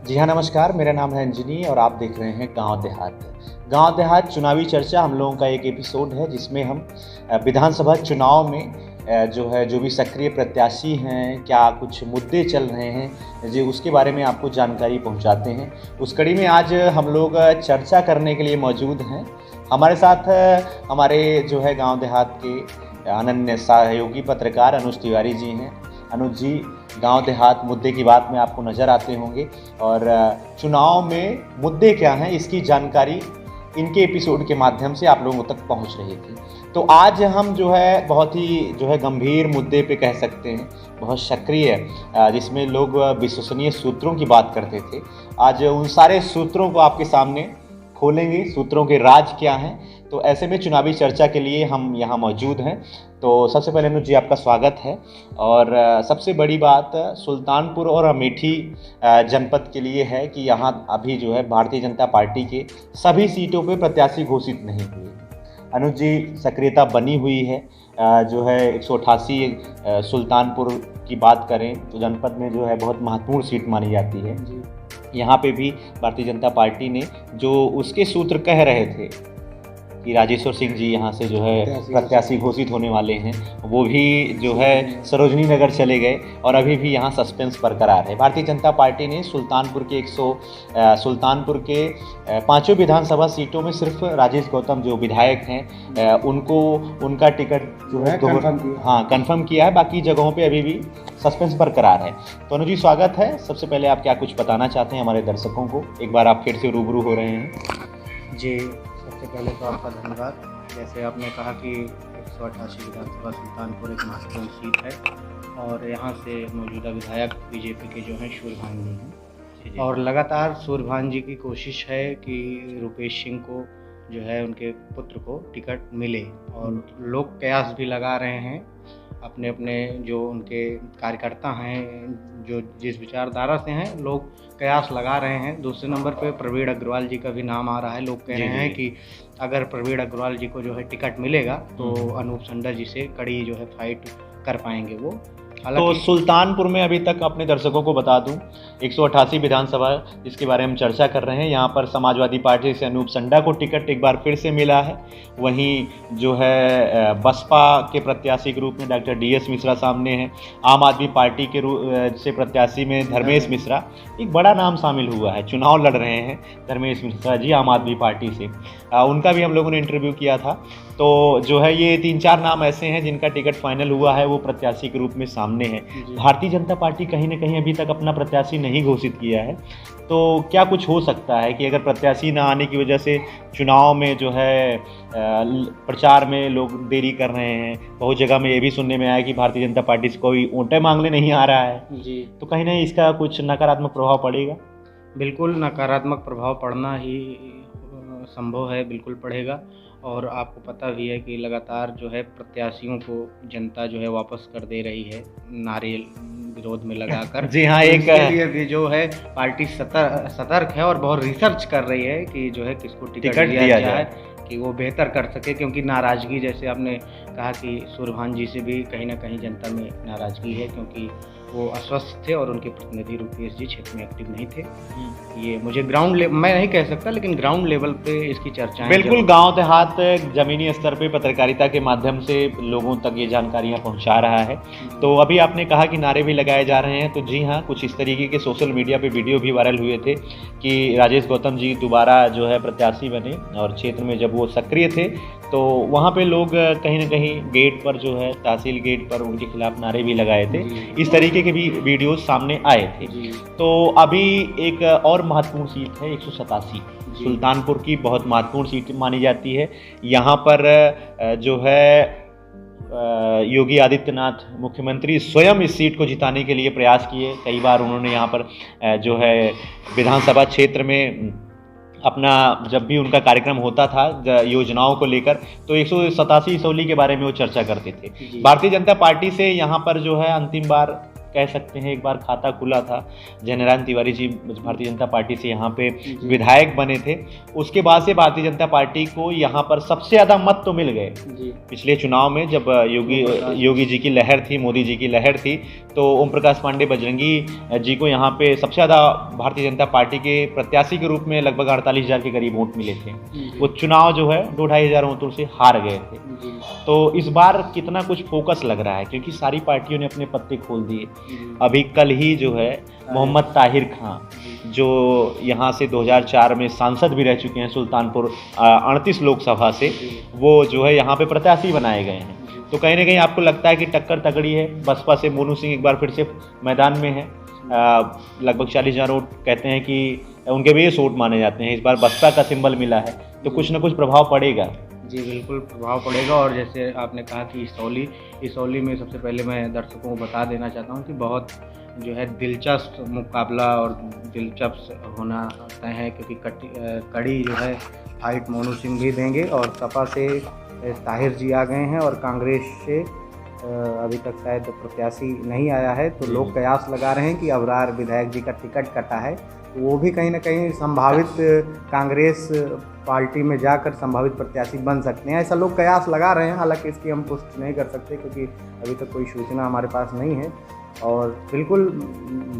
जी हाँ, नमस्कार। मेरा नाम है अंजनी और आप देख रहे हैं गाँव देहात। गाँव देहात चुनावी चर्चा हम लोगों का एक एपिसोड है जिसमें हम विधानसभा चुनाव में जो भी सक्रिय प्रत्याशी हैं, क्या कुछ मुद्दे चल रहे हैं जी, उसके बारे में आपको जानकारी पहुंचाते हैं। उस कड़ी में आज हम लोग चर्चा करने के लिए मौजूद हैं। हमारे साथ हमारे गाँव देहात के अनन्य सहयोगी पत्रकार अनुज तिवारी जी हैं। अनुज जी, गांव देहात मुद्दे की बात में आपको नज़र आते होंगे और चुनाव में मुद्दे क्या हैं इसकी जानकारी इनके एपिसोड के माध्यम से आप लोगों तक पहुंच रही थी। तो आज हम बहुत ही गंभीर मुद्दे पे कह सकते हैं, बहुत सक्रिय, जिसमें लोग विश्वसनीय सूत्रों की बात करते थे। आज उन सारे सूत्रों को आपके सामने खोलेंगे, सूत्रों के राज क्या हैं। तो ऐसे में चुनावी चर्चा के लिए हम यहाँ मौजूद हैं। तो सबसे पहले अनुज जी, आपका स्वागत है। और सबसे बड़ी बात सुल्तानपुर और अमेठी जनपद के लिए है कि यहाँ अभी भारतीय जनता पार्टी के सभी सीटों पे प्रत्याशी घोषित नहीं हुए। अनुज जी, सक्रियता बनी हुई है 188 सुल्तानपुर की बात करें तो जनपद में बहुत महत्वपूर्ण सीट मानी जाती है। यहाँ पे भी भारतीय जनता पार्टी ने जो उसके सूत्र कह रहे थे कि राजेश्वर सिंह जी यहाँ से प्रत्याशी घोषित होने वाले हैं, वो भी सरोजनी नगर चले गए और अभी भी यहाँ सस्पेंस बरकरार है। भारतीय जनता पार्टी ने सुल्तानपुर के पांचों विधानसभा सीटों में सिर्फ राजेश गौतम जो विधायक हैं उनको उनका टिकट कंफर्म किया है। बाकी जगहों पे अभी भी सस्पेंस बरकरार है। तो अनुज जी, स्वागत है। सबसे पहले आप क्या कुछ बताना चाहते हैं हमारे दर्शकों को? एक बार आप फिर से रूबरू हो रहे हैं। जी, सबसे पहले तो आपका धन्यवाद। जैसे आपने कहा कि 188 विधानसभा सुल्तानपुर एक महत्वपूर्ण सीट है और यहाँ से मौजूदा विधायक बीजेपी के हैं सूर्यभान जी हैं और लगातार सूर्यभान जी की कोशिश है कि रुपेश सिंह को उनके पुत्र को टिकट मिले और लोग कयास भी लगा रहे हैं। अपने अपने जो उनके कार्यकर्ता हैं जो जिस विचारधारा से हैं, लोग कयास लगा रहे हैं। दूसरे नंबर पे प्रवीण अग्रवाल जी का भी नाम आ रहा है। लोग कह रहे हैं कि अगर प्रवीण अग्रवाल जी को टिकट मिलेगा तो अनूप संडा जी से कड़ी फाइट कर पाएंगे वो। तो सुल्तानपुर में अभी तक अपने दर्शकों को बता दूं 188 विधानसभा जिसके बारे में हम चर्चा कर रहे हैं, यहाँ पर समाजवादी पार्टी से अनूप संडा को टिकट एक बार फिर से मिला है। वहीं बसपा के प्रत्याशी के रूप में डॉक्टर DS मिश्रा सामने हैं। आम आदमी पार्टी के से प्रत्याशी में धर्मेश मिश्रा, एक बड़ा नाम शामिल हुआ है, चुनाव लड़ रहे हैं धर्मेश मिश्रा जी आम आदमी पार्टी से। उनका भी हम लोगों ने इंटरव्यू किया था। तो ये 3-4 नाम ऐसे हैं जिनका टिकट फाइनल हुआ है, वो प्रत्याशी के रूप में सामने है। भारतीय जनता पार्टी कहीं ना कहीं अभी तक अपना प्रत्याशी नहीं घोषित किया है। तो क्या कुछ हो सकता है कि अगर प्रत्याशी ना आने की वजह से चुनाव में प्रचार में लोग देरी कर रहे हैं? बहुत जगह में ये भी सुनने में आया कि भारतीय जनता पार्टी से कोई वोटें मांगने नहीं आ रहा है जी। तो कहीं ना इसका कुछ नकारात्मक प्रभाव पड़ेगा? बिल्कुल नकारात्मक प्रभाव पड़ना ही संभव है, बिल्कुल पड़ेगा। और आपको पता भी है कि लगातार प्रत्याशियों को जनता वापस कर दे रही है नारियल विरोध में लगाकर। जी हाँ, एक लिए भी पार्टी सतर्क है और बहुत रिसर्च कर रही है कि किसको टिकट दिया जाए कि वो बेहतर कर सके। क्योंकि नाराज़गी, जैसे आपने कहा कि सूर्यभान जी से भी कहीं ना कहीं जनता में नाराज़गी है, क्योंकि वो अस्वस्थ थे और उनके प्रतिनिधि रुपेश जी क्षेत्र में एक्टिव नहीं थे। ये मुझे मैं नहीं कह सकता, लेकिन ग्राउंड लेवल पे इसकी चर्चा बिल्कुल गांव देहात जमीनी स्तर पे पत्रकारिता के माध्यम से लोगों तक ये जानकारियां पहुंचा रहा है। तो अभी आपने कहा कि नारे भी लगाए जा रहे हैं, तो जी हाँ, कुछ इस तरीके के सोशल मीडिया पे वीडियो भी वायरल हुए थे कि राजेश गौतम जी दोबारा प्रत्याशी बने और क्षेत्र में जब वो सक्रिय थे तो वहाँ पे लोग कहीं ना कहीं गेट पर तहसील गेट पर उनके खिलाफ नारे भी लगाए थे। इस तरीके के भी वीडियोस सामने आए थे। तो अभी एक और महत्वपूर्ण सीट है 187 सुल्तानपुर की, बहुत महत्वपूर्ण सीट मानी जाती है। यहाँ पर योगी आदित्यनाथ मुख्यमंत्री स्वयं इस सीट को जिताने के लिए प्रयास किए। कई बार उन्होंने यहाँ पर विधानसभा क्षेत्र में अपना जब भी उनका कार्यक्रम होता था योजनाओं को लेकर तो 187 असौली के बारे में वो चर्चा करते थे। भारतीय जनता पार्टी से यहाँ पर अंतिम बार कह सकते हैं एक बार खाता खुला था। जयनारायण तिवारी जी भारतीय जनता पार्टी से यहाँ पे विधायक बने थे। उसके बाद से भारतीय जनता पार्टी को यहाँ पर सबसे ज़्यादा मत तो मिल गए पिछले चुनाव में, जब योगी जी की लहर थी, मोदी जी की लहर थी, तो ओम प्रकाश पांडे बजरंगी जी को यहाँ पे सबसे ज़्यादा भारतीय जनता पार्टी के प्रत्याशी के रूप में लगभग 48,000 के करीब वोट मिले थे। वो चुनाव जो है 2-2,500 वोटों से हार गए थे। तो इस बार कितना कुछ फोकस लग रहा है, क्योंकि सारी पार्टियों ने अपने पत्ते खोल दिए। अभी कल ही जो है मोहम्मद ताहिर खां, जो यहाँ से 2004 में सांसद भी रह चुके हैं सुल्तानपुर 38 लोकसभा से, वो जो है यहाँ पे प्रत्याशी बनाए गए हैं। तो कहीं ना कहीं आपको लगता है कि टक्कर तगड़ी है। बसपा से मोनू सिंह एक बार फिर से मैदान में है। लगभग 40,000 वोट कहते हैं कि उनके बेस वोट माने जाते हैं। इस बार बसपा का सिंबल मिला है, तो कुछ ना कुछ प्रभाव पड़ेगा। जी बिल्कुल प्रभाव पड़ेगा। और जैसे आपने कहा कि इसौली में सबसे पहले मैं दर्शकों को बता देना चाहता हूँ कि बहुत जो है दिलचस्प मुकाबला और दिलचस्प होना तय है, क्योंकि कड़ी जो है फाइट मोनू सिंह भी देंगे और सपा से ताहिर जी आ गए हैं और कांग्रेस से अभी तक शायद प्रत्याशी नहीं आया है। तो लोग कयास लगा रहे हैं कि अबरार विधायक जी का टिकट कटा है, तो वो भी कहीं ना कहीं संभावित कांग्रेस पार्टी में जाकर संभावित प्रत्याशी बन सकते हैं, ऐसा लोग कयास लगा रहे हैं। हालांकि इसकी हम पुष्टि नहीं कर सकते क्योंकि अभी तक कोई सूचना हमारे पास नहीं है। और बिल्कुल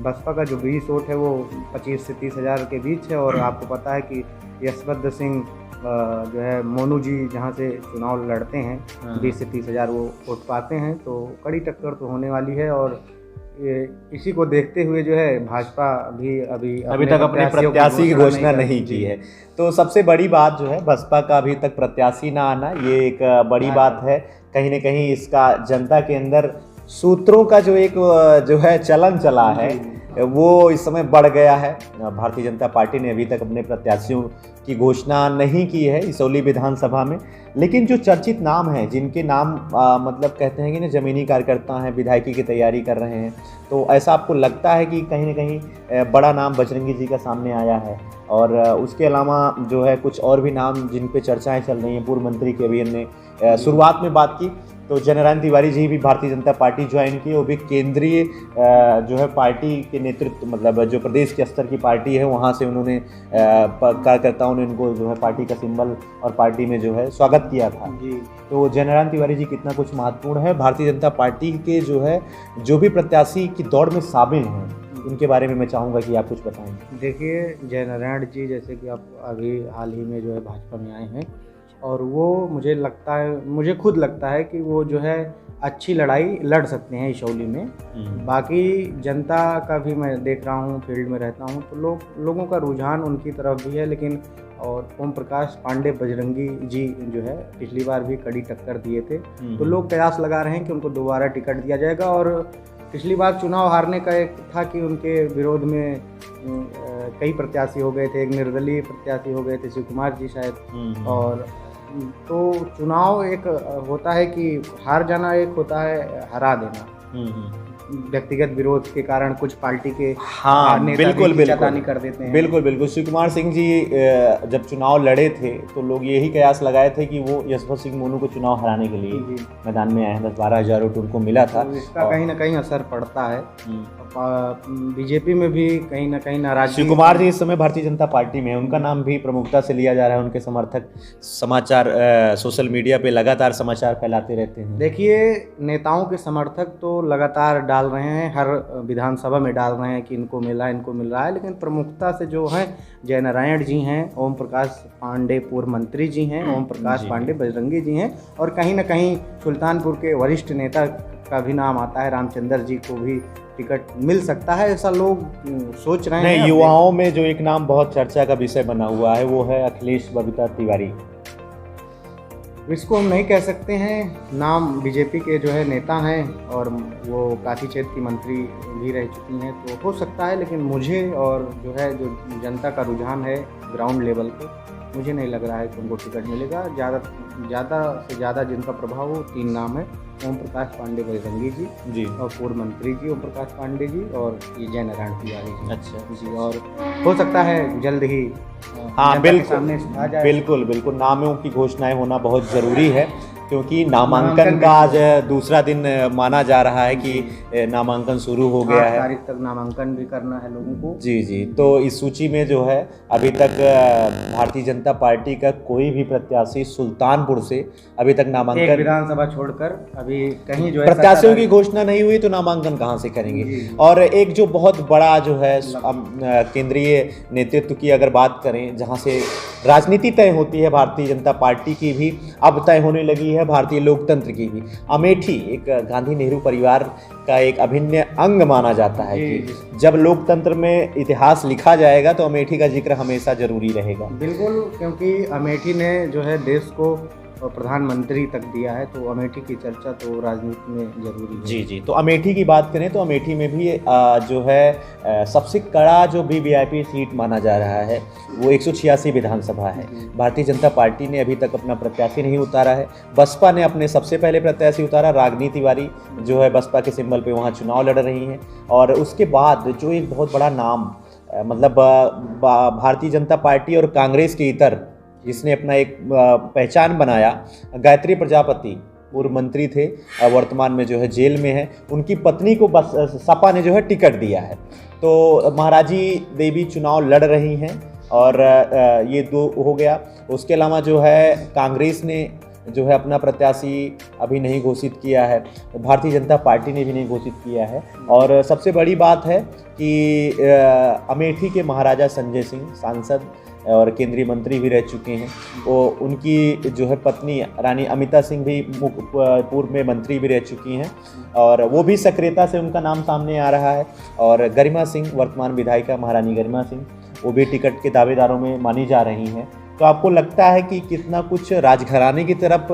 बसपा का जो बेस वोट है वो 25 से 30,000 के बीच है। और आपको पता है कि यशवंत सिंह जो है मोनू जी जहाँ से चुनाव लड़ते हैं 20 से 30,000 वो वोट पाते हैं। तो कड़ी टक्कर तो होने वाली है। और इसी को देखते हुए जो है भाजपा भी अभी तक अपने प्रत्याशी की घोषणा नहीं की है। तो सबसे बड़ी बात जो है बसपा का अभी तक प्रत्याशी ना आना, ये एक बड़ी बात है। कहीं ना कहीं इसका जनता के अंदर सूत्रों का जो एक जो है चलन चला है वो इस समय बढ़ गया है। भारतीय जनता पार्टी ने अभी तक अपने प्रत्याशियों की घोषणा नहीं की है इसौली विधानसभा में, लेकिन जो चर्चित नाम हैं, जिनके नाम मतलब कहते हैं कि ना ज़मीनी कार्यकर्ता हैं, विधायकी की तैयारी कर रहे हैं, तो ऐसा आपको लगता है कि कहीं ना कहीं बड़ा नाम बजरंगी जी का सामने आया है? और उसके अलावा जो है कुछ और भी नाम जिन पे चर्चाएं चल रही हैं। पूर्व मंत्री की अभी हमने शुरुआत में बात की, तो जयनारायण तिवारी जी भी भारतीय जनता पार्टी ज्वाइन की, वो भी केंद्रीय जो है पार्टी के नेतृत्व, मतलब जो प्रदेश के स्तर की पार्टी है वहाँ से उन्होंने कार्यकर्ताओं ने उनको जो है पार्टी का सिंबल और पार्टी में जो है स्वागत किया था जी। तो जयनारायण तिवारी जी कितना कुछ महत्वपूर्ण है भारतीय जनता पार्टी के जो है जो भी प्रत्याशी की दौड़ में शामिल हैं, उनके बारे में मैं चाहूँगा कि आप कुछ बताएं। देखिए जयनारायण जी जैसे कि आप अभी हाल ही में जो है भाजपा में आए हैं, और वो मुझे खुद लगता है कि वो जो है अच्छी लड़ाई लड़ सकते हैं इसौली में। बाकी जनता का भी मैं देख रहा हूँ, फील्ड में रहता हूँ, तो लोगों का रुझान उनकी तरफ भी है। लेकिन और ओम प्रकाश पांडे बजरंगी जी जो है पिछली बार भी कड़ी टक्कर दिए थे, तो लोग कयास लगा रहे हैं कि उनको दोबारा टिकट दिया जाएगा। और पिछली बार चुनाव हारने का एक था कि उनके विरोध में कई प्रत्याशी हो गए थे, एक निर्दलीय प्रत्याशी हो गए थे शिव कुमार जी शायद। और तो चुनाव एक होता है कि हार जाना, एक होता है हरा देना। व्यक्तिगत विरोध के कारण कुछ पार्टी के बिल्कुल कर देते हैं। बिल्कुल शिव कुमार सिंह जी जब चुनाव लड़े थे तो लोग यही कयास लगाए थे कि वो यशवंत सिंह मोनू को चुनाव हराने के लिए मैदान में आए हैं। 10-12 वोट उनको मिला था। तो इसका कहीं ना कहीं असर पड़ता है। बीजेपी में भी कहीं ना कहीं नाराजगी। शिव कुमार जी इस समय भारतीय जनता पार्टी में है, उनका नाम भी प्रमुखता से लिया जा रहा है। उनके समर्थक समाचार सोशल मीडिया पे लगातार समाचार फैलाते रहते हैं। देखिए नेताओं के समर्थक तो लगातार डाल रहे हैं, हर विधानसभा में डाल रहे हैं कि इनको मिल रहा है, लेकिन प्रमुखता से जो है जयनारायण जी हैं, ओम प्रकाश पांडे पूर्व मंत्री जी हैं, ओम प्रकाश पांडे बजरंगी जी हैं, और कहीं ना कहीं सुल्तानपुर के वरिष्ठ नेता का भी नाम आता है, रामचंद्र जी को भी टिकट मिल सकता है, ऐसा लोग सोच रहे हैं। युवाओं में जो एक नाम बहुत चर्चा का विषय बना हुआ है वो है अखिलेश बबीता तिवारी। इसको हम नहीं कह सकते हैं, नाम बीजेपी के जो है नेता हैं और वो काशी क्षेत्र की मंत्री भी रह चुकी हैं, तो हो सकता है। लेकिन मुझे और जो है जो जनता का रुझान है ग्राउंड लेवल पे, मुझे नहीं लग रहा है कि उनको टिकट मिलेगा। ज़्यादा से ज़्यादा जिनका प्रभाव वो 3 नाम है, ओम प्रकाश पांडे बजरंगी जी और पूर्व मंत्री जी ओम प्रकाश पांडे जी और ये जयनारायण तिवारी जी। अच्छा जी, और हो सकता है जल्द ही बिल्कुल नामों की घोषणाएं होना बहुत ज़रूरी है। क्योंकि नामांकन का आज दूसरा दिन माना जा रहा है कि नामांकन शुरू हो गया 8 है। तारीख तक नामांकन भी करना है लोगों को। जी जी, तो इस सूची में जो है अभी तक भारतीय जनता पार्टी का कोई भी प्रत्याशी सुल्तानपुर से अभी तक एक नामांकन, विधानसभा छोड़कर अभी कहीं जो है प्रत्याशियों की घोषणा नहीं हुई, तो नामांकन कहाँ से करेंगे। और एक जो बहुत बड़ा जो है केंद्रीय नेतृत्व की अगर बात करें, जहाँ से राजनीति तय होती है भारतीय जनता पार्टी की भी अब तय होने लगी है, भारतीय लोकतंत्र की भी। अमेठी एक गांधी नेहरू परिवार का एक अभिन्न अंग माना जाता है कि जब लोकतंत्र में इतिहास लिखा जाएगा तो अमेठी का जिक्र हमेशा जरूरी रहेगा। बिल्कुल, क्योंकि अमेठी ने जो है देश को प्रधानमंत्री तक दिया है, तो अमेठी की चर्चा तो राजनीति में जरूरी है। जी जी, तो अमेठी की बात करें तो अमेठी में भी जो है सबसे कड़ा जो वीवीआईपी सीट माना जा रहा है वो 186 विधानसभा है। भारतीय जनता पार्टी ने अभी तक अपना प्रत्याशी नहीं उतारा है। बसपा ने अपने सबसे पहले प्रत्याशी उतारा, रागिनी तिवारी जो है बसपा के सिंबल पे वहाँ चुनाव लड़ रही हैं। और उसके बाद जो एक बहुत बड़ा नाम मतलब भारतीय जनता पार्टी और कांग्रेस के इतर जिसने अपना एक पहचान बनाया, गायत्री प्रजापति पूर्व मंत्री थे, वर्तमान में जो है जेल में है, उनकी पत्नी को बस सपा ने जो है टिकट दिया है। तो महाराजी देवी चुनाव लड़ रही हैं और ये दो हो गया। उसके अलावा जो है कांग्रेस ने जो है अपना प्रत्याशी अभी नहीं घोषित किया है, भारतीय जनता पार्टी ने भी नहीं घोषित किया है। और सबसे बड़ी बात है कि अमेठी के महाराजा संजय सिंह सांसद और केंद्रीय मंत्री भी रह चुके हैं, वो उनकी जो है पत्नी रानी अमिता सिंह भी पूर्व में मंत्री भी रह चुकी हैं और वो भी सक्रियता से उनका नाम सामने आ रहा है। और गरिमा सिंह वर्तमान विधायिका महारानी गरिमा सिंह वो भी टिकट के दावेदारों में मानी जा रही हैं। तो आपको लगता है कि कितना कुछ राजघराने की तरफ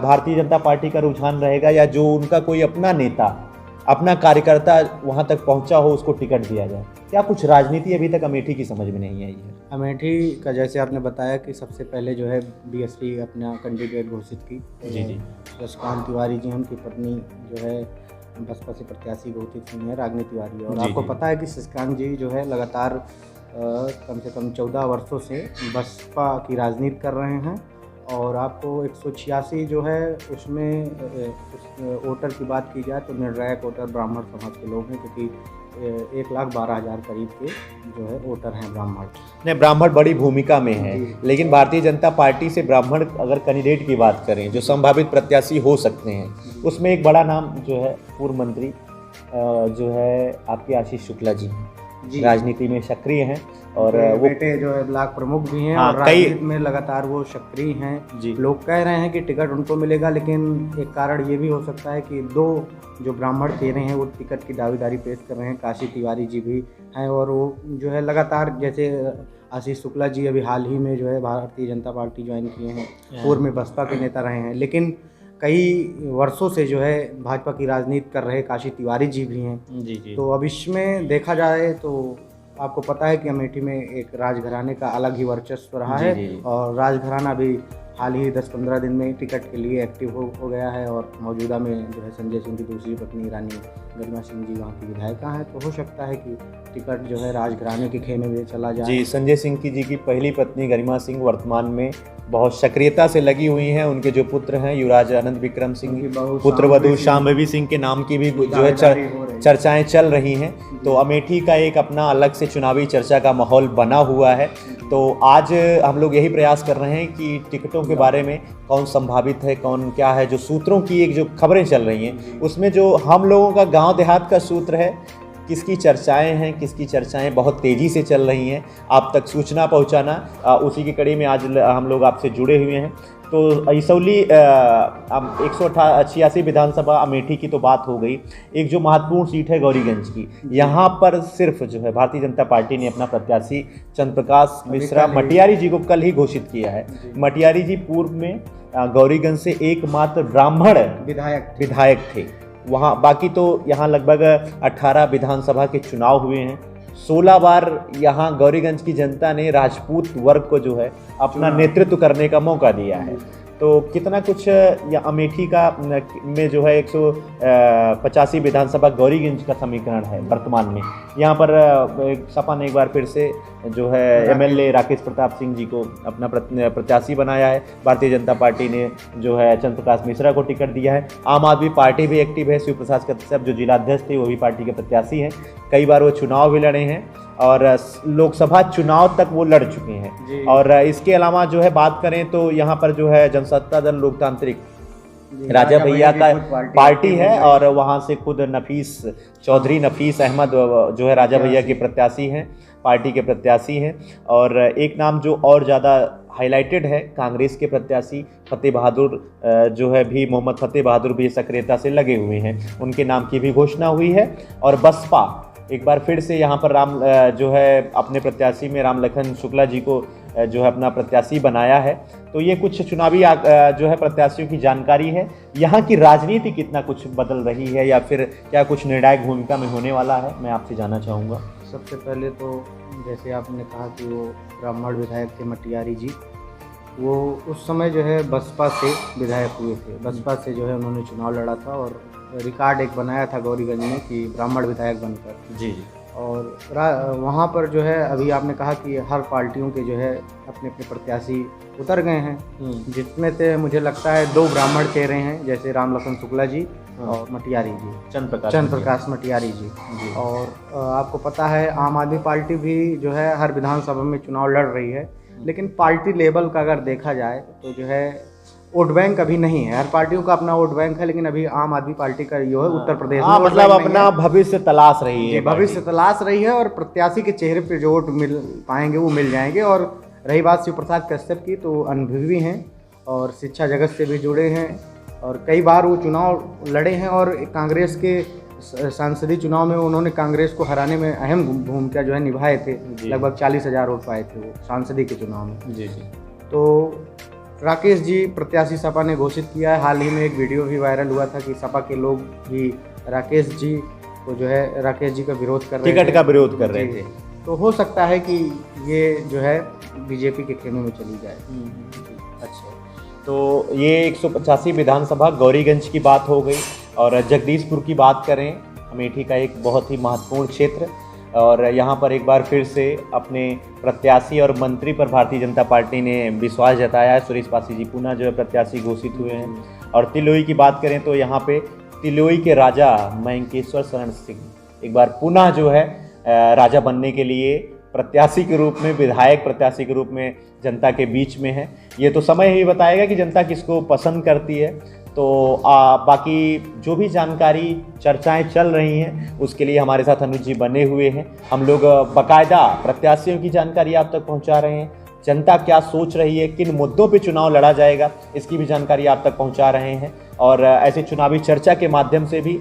भारतीय जनता पार्टी का रुझान रहेगा, या जो उनका कोई अपना नेता अपना कार्यकर्ता वहां तक पहुंचा हो उसको टिकट दिया जाए? क्या कुछ राजनीति अभी तक अमेठी की समझ में नहीं आई है? अमेठी का जैसे आपने बताया कि सबसे पहले जो है बीएसपी अपना कैंडिडेट घोषित की। जी जी, शशिकांत तिवारी जी, उनकी पत्नी जो है बसपा से प्रत्याशी घोषित हुई है, रागिनी तिवारी। और आपको पता है कि शशिकांत जी जो है लगातार कम से कम 14 वर्षों से बसपा की राजनीति कर रहे हैं। और आपको 186 जो है उसमें वोटर की बात की जाए तो निर्णायक वोटर ब्राह्मण समाज के लोग हैं, क्योंकि 1,12,000 करीब के जो है वोटर हैं ब्राह्मण। नहीं, ब्राह्मण बड़ी भूमिका में है, लेकिन भारतीय जनता पार्टी से ब्राह्मण अगर कैंडिडेट की बात करें जो संभावित प्रत्याशी हो सकते हैं, उसमें एक बड़ा नाम जो है पूर्व मंत्री जो है आपके आशीष शुक्ला जी राजनीति में सक्रिय हैं और वो बेटे जो है ब्लॉक प्रमुख भी हैं। और राजनीति में लगातार वो सक्रिय हैं। लोग कह रहे हैं कि टिकट उनको मिलेगा, लेकिन एक कारण ये भी हो सकता है कि 2 जो ब्राह्मण चेहरे हैं वो टिकट की दावेदारी पेश कर रहे हैं। काशी तिवारी जी भी हैं और वो जो है लगातार, जैसे आशीष शुक्ला जी अभी हाल ही में जो है भारतीय जनता पार्टी ज्वाइन किए हैं, पूर्व में बसपा के नेता रहे हैं, लेकिन कई वर्षों से जो है भाजपा की राजनीति कर रहे काशी तिवारी जी भी हैं। जी। तो अब इसमें देखा जाए तो आपको पता है कि अमेठी में एक राजघराने का अलग ही वर्चस्व रहा है। और राजघराना भी हाल ही 10-15 दिन में टिकट के लिए एक्टिव हो गया है। और मौजूदा में जो है संजय सिंह की दूसरी पत्नी रानी गरिमा सिंह जी वहाँ की विधायिका हैं, तो हो सकता है कि टिकट जो है राजघराने के खेमे में चला जाए। जी, संजय सिंह जी की पहली पत्नी गरिमा सिंह वर्तमान में बहुत सक्रियता से लगी हुई हैं। उनके जो पुत्र हैं युवराज आनंद विक्रम सिंह, पुत्र वधू शांभवी सिंह के नाम की भी जो है चर्चाएं चल रही हैं। तो अमेठी का एक अपना अलग से चुनावी चर्चा का माहौल बना हुआ है। तो आज हम लोग यही प्रयास कर रहे हैं कि टिकटों के बारे में कौन संभावित है, कौन क्या है, जो सूत्रों की एक जो खबरें चल रही हैं उसमें जो हम लोगों का गांव देहात का सूत्र है, किसकी चर्चाएं हैं, किसकी चर्चाएं बहुत तेज़ी से चल रही हैं, आप तक सूचना पहुंचाना, उसी की कड़ी में आज हम लोग आपसे जुड़े हुए हैं। तो इसौली 186 विधानसभा अमेठी की तो बात हो गई। एक जो महत्वपूर्ण सीट है गौरीगंज की, यहाँ पर सिर्फ जो है भारतीय जनता पार्टी ने अपना प्रत्याशी चंद्रप्रकाश मिश्रा मटियारी जी को कल ही घोषित किया है। मटियारी जी पूर्व में गौरीगंज से एकमात्र ब्राह्मण विधायक थे वहाँ। बाकी तो यहाँ लगभग 18 विधानसभा के चुनाव हुए हैं। 16 बार यहाँ गौरीगंज की जनता ने राजपूत वर्ग को जो है अपना नेतृत्व करने का मौका दिया है। तो कितना कुछ या अमेठी का में जो है 185 विधानसभा गौरीगंज का समीकरण है वर्तमान में। यहाँ पर सपा ने एक बार फिर से जो है एमएलए राकेश प्रताप सिंह जी को अपना प्रत्याशी बनाया है। भारतीय जनता पार्टी ने जो है चंद्र प्रकाश मिश्रा को टिकट दिया है। आम आदमी पार्टी भी एक्टिव है। शिव प्रसाद कश्यप जो जिलाध्यक्ष थे वो भी पार्टी के प्रत्याशी हैं। कई बार वो चुनाव भी लड़े हैं और लोकसभा चुनाव तक वो लड़ चुके हैं। और इसके अलावा जो है बात करें तो यहाँ पर जो है जनसत्ता दल लोकतांत्रिक राजा भैया का पार्टी है और वहाँ से खुद चौधरी नफीस अहमद जो है राजा भैया के प्रत्याशी हैं, पार्टी के प्रत्याशी हैं। और एक नाम जो और ज़्यादा हाईलाइटेड है, कांग्रेस के प्रत्याशी फतेह बहादुर जो है भी, मोहम्मद फतेह बहादुर भी सक्रियता से लगे हुए हैं, उनके नाम की भी घोषणा हुई है। और बसपा एक बार फिर से यहाँ पर जो है अपने प्रत्याशी में रामलखन शुक्ला जी को जो है अपना प्रत्याशी बनाया है। तो ये कुछ चुनावी जो है प्रत्याशियों की जानकारी है। यहाँ की राजनीति कितना कुछ बदल रही है या फिर क्या कुछ निर्णायक भूमिका में होने वाला है, मैं आपसे जानना चाहूँगा। सबसे पहले तो जैसे आपने कहा कि वो ब्राह्मण विधायक थे मटियारी जी, वो उस समय जो है बसपा से विधायक हुए थे। बसपा से जो है उन्होंने चुनाव लड़ा था और रिकॉर्ड एक बनाया था गौरीगंज में कि ब्राह्मण विधायक बनकर। जी। और वहाँ पर जो है अभी आपने कहा कि हर पार्टियों के जो है अपने अपने प्रत्याशी उतर गए हैं, जिसमें से मुझे लगता है 2 ब्राह्मण चेहरे हैं, जैसे रामलखन शुक्ला जी और मटियारी जी, चंद्र प्रकाश मटियारी जी। और आपको पता है आम आदमी पार्टी भी जो है हर विधानसभा में चुनाव लड़ रही है, लेकिन पार्टी लेवल का अगर देखा जाए तो जो है वोट बैंक अभी नहीं है। हर पार्टियों का अपना वोट बैंक है, लेकिन अभी आम आदमी पार्टी का जो है उत्तर प्रदेश में मतलब अपना भविष्य तलाश रही है, भविष्य तलाश रही है और प्रत्याशी के चेहरे पे जो वोट मिल पाएंगे वो मिल जाएंगे। और रही बात शिव प्रसाद कश्यप की, तो अनुभवी हैं और शिक्षा जगत से भी जुड़े हैं और कई बार वो चुनाव लड़े हैं और कांग्रेस के सांसदीय चुनाव में उन्होंने कांग्रेस को हराने में अहम भूमिका जो है निभाए थे। लगभग 40,000 वोट पाए थे वो सांसदीय के चुनाव में। जी। तो राकेश जी प्रत्याशी सपा ने घोषित किया है। हाल ही में एक वीडियो भी वायरल हुआ था कि सपा के लोग भी राकेश जी को जो है राकेश जी का विरोध कर रहे थे, टिकट का विरोध कर रहे थे। तो हो सकता है कि ये जो है बीजेपी के खेमे में चली जाए। अच्छा, तो ये 185 विधानसभा गौरीगंज की बात हो गई। और जगदीशपुर की बात करें, अमेठी का एक बहुत ही महत्वपूर्ण क्षेत्र, और यहाँ पर एक बार फिर से अपने प्रत्याशी और मंत्री पर भारतीय जनता पार्टी ने विश्वास जताया है। सुरेश पासी जी पुनः जो है प्रत्याशी घोषित हुए हैं। और तिलोई की बात करें तो यहाँ पे तिलोई के राजा मयंकेश्वर शरण सिंह एक बार पुनः जो है राजा बनने के लिए प्रत्याशी के रूप में, विधायक प्रत्याशी के रूप में जनता के बीच में है। ये तो समय ही बताएगा कि जनता किसको पसंद करती है। तो बाकी जो भी जानकारी चर्चाएं चल रही हैं उसके लिए हमारे साथ अनुज जी बने हुए हैं। हम लोग बाकायदा प्रत्याशियों की जानकारी आप तक पहुंचा रहे हैं, जनता क्या सोच रही है, किन मुद्दों पे चुनाव लड़ा जाएगा, इसकी भी जानकारी आप तक पहुंचा रहे हैं। और ऐसे चुनावी चर्चा के माध्यम से भी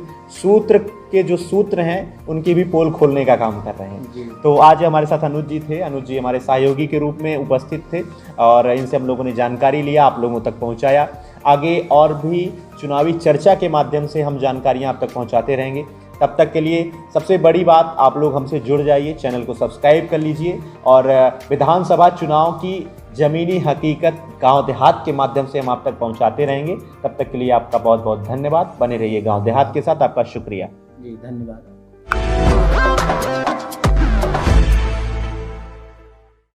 जो सूत्र हैं उनकी भी पोल खोलने का काम कर रहे हैं। तो आज हमारे साथ अनुज जी थे। अनुज जी हमारे सहयोगी के रूप में उपस्थित थे और इनसे हम लोगों ने जानकारी लिया, आप लोगों तक पहुंचाया। आगे और भी चुनावी चर्चा के माध्यम से हम जानकारियां आप तक पहुंचाते रहेंगे। तब तक के लिए सबसे बड़ी बात, आप लोग हमसे जुड़ जाइए, चैनल को सब्सक्राइब कर लीजिए और विधानसभा चुनाव की ज़मीनी हकीकत गांव देहात के माध्यम से हम आप तक पहुंचाते रहेंगे। तब तक के लिए आपका बहुत बहुत धन्यवाद। बने रहिए गांव देहात के साथ। आपका शुक्रिया। जी, धन्यवाद।